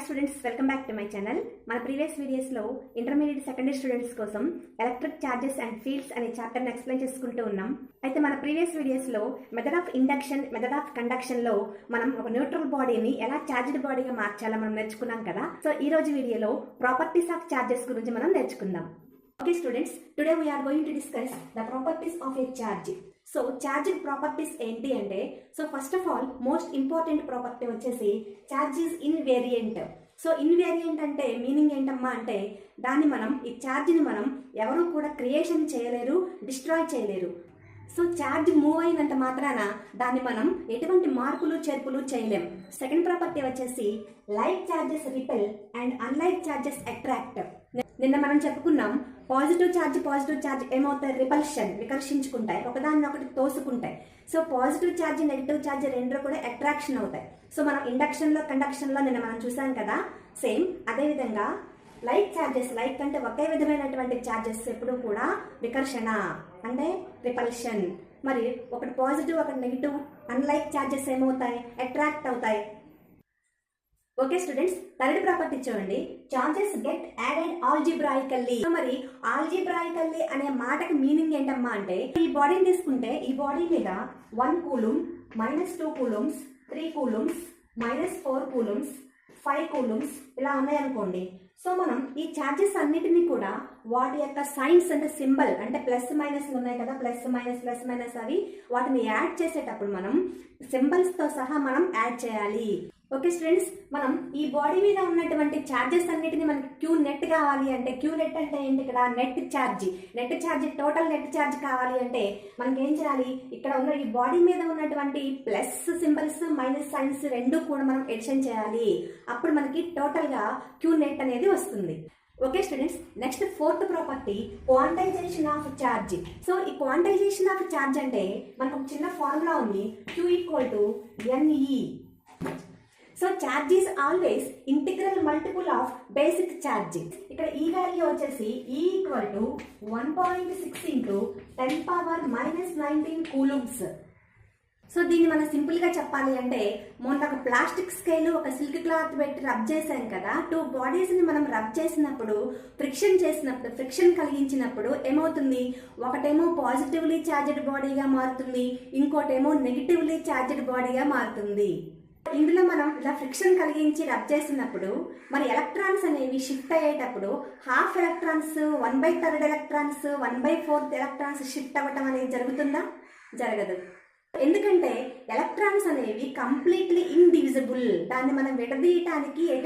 Students, welcome back to my channel. మన previous వీడియోస్లో intermediate secondary students కోసం electric charges and fields అనే చాప్టర్ని ఎక్స్ప్లెయిన్ చేసుకుంటూ ఉన్నాం. అయితే మన ప్రీవియస్ వీడియోస్లో method of induction, method of కండక్షన్లో మనం ఒక న్యూట్రల్ బాడీని ఎలా చార్జ్డ్ బాడీగా మార్చాలో మనం నేర్చుకున్నాం కదా. సో ఈ రోజు వీడియోలో ప్రాపర్టీస్ ఆఫ్ చార్జెస్ గురించి మనం నేర్చుకుందాం. Okay students, today we are going to discuss the properties of a charge. So charged properties ఏంటి అంటే, so first of all most important property వచ్చేసి charge is invariant. So invariant అంటే meaning ఏంటమ్మా అంటే, దాన్ని మనం ఈ ఛార్జ్ని మనం ఎవరు కూడా క్రియేషన్ చేయలేరు, డిస్ట్రాయ్ చేయలేరు. సో ఛార్జ్ మూవ్ అయినంత మాత్రాన దాన్ని మనం ఎటువంటి మార్పులు చేర్పులు చేయలేం. సెకండ్ ప్రాపర్టీ వచ్చేసి like charges repel and unlike charges attract. నిన్న మనం చెప్పుకున్నాం, పాజిటివ్ ఛార్జ్ ఏమవుతాయి, రిపల్షన్, వికర్షించుకుంటాయి, ఒకదాన్ని ఒకటి తోసుకుంటాయి. So positive charge, negative charge రెండు కూడా అట్రాక్షన్ అవుతాయి. సో మనం ఇండక్షన్లో కండక్షన్లో నిన్న మనం చూసాం కదా. సేమ్ అదేవిధంగా లైక్ ఛార్జెస్, లైక్ అంటే ఒకే విధమైనటువంటి ఛార్జెస్ ఎప్పుడు కూడా వికర్షణ అంటే రిపల్షన్. మరి ఒకటి పాజిటివ్ ఒకటి నెగిటివ్, అన్లైక్ ఛార్జెస్ ఏమవుతాయి, అట్రాక్ట్ అవుతాయి. ఓకే స్టూడెంట్స్, థర్డ్ ప్రాపర్టీ చూడండి, చార్జెస్ గెట్ యాడెడ్ ఆల్జిబ్రాయికల్లీ. మరి ఆల్జిబ్రాయికల్లీ అనే మాటకి మీనింగ్ ఏంటమ్మా అంటే, ఈ బాడీని తీసుకుంటే ఈ బాడీ మీద 1 కూలుమ్, -2 కూలూమ్స్, 3 కూలూమ్స్, -4 కూలూమ్స్, 5 కూలూమ్స్ ఇలా ఉన్నాయనుకోండి. సో మనం ఈ ఛార్జెస్ అన్నిటినీ కూడా వాటి యొక్క సైన్స్ అంటే సింబల్ అంటే ప్లస్ మైనస్ ఉన్నాయి కదా, ప్లస్ మైనస్ అవి వాటిని యాడ్ చేసేటప్పుడు మనం సింబల్స్తో సహా మనం యాడ్ చేయాలి. ఓకే స్టూడెంట్స్, మనం ఈ బాడీ మీద ఉన్నటువంటి ఛార్జెస్ అన్నిటిని మనకి క్యూ నెట్ కావాలి అంటే, క్యూ నెట్ అంటే ఏంటి, ఇక్కడ net charge total net charge కావాలి అంటే మనకి ఏం చేయాలి, ఇక్కడ ఉన్న ఈ బాడీ మీద ఉన్నటువంటి ప్లస్ సింబల్స్ మైనస్ సైన్స్ రెండు కూడా మనం ఎడిషన్ చేయాలి. అప్పుడు మనకి టోటల్గా క్యూ నెట్ అనేది వస్తుంది. Okay students, next fourth property quantization of charge. So ఈ క్వాంటైజేషన్ ఆఫ్ ఛార్జ్ అంటే మనకు ఒక చిన్న ఫార్ములా ఉంది, Q = NE. So charge is always integral multiple of basic charge. ఇక్కడ ఈ వాల్యూ వచ్చేసి E = 1.6 × 10⁻⁻19 కూలూమ్స్. సో దీన్ని మనం సింపుల్గా చెప్పాలి అంటే, మొన్న ఒక ప్లాస్టిక్ స్కేల్ ఒక సిల్క్ క్లాత్ పెట్టి రబ్ చేశాం కదా, 2 బాడీస్ని మనం రబ్ చేసినప్పుడు ఫ్రిక్షన్ కలిగించినప్పుడు ఏమవుతుంది, ఒకటేమో పాజిటివ్లీ ఛార్జ్డ్ బాడీగా మారుతుంది, ఇంకోటేమో నెగిటివ్లీ ఛార్జ్డ్ బాడీగా మారుతుంది. ఇందులో మనం ఇలా ఫ్రిక్షన్ కలిగించి రబ్ చేసినప్పుడు మరి ఎలక్ట్రాన్స్ అనేవి షిఫ్ట్ అయ్యేటప్పుడు half electrons, 1/3 electrons, 1/4 electrons shift అవ్వటం అనేది జరుగుతుందా? జరగదు. ఎందుకంటే ఎలక్ట్రాన్స్ అనేవి కంప్లీట్లీ ఇండివిజిబుల్. దాన్ని మనం విడదీయటానికి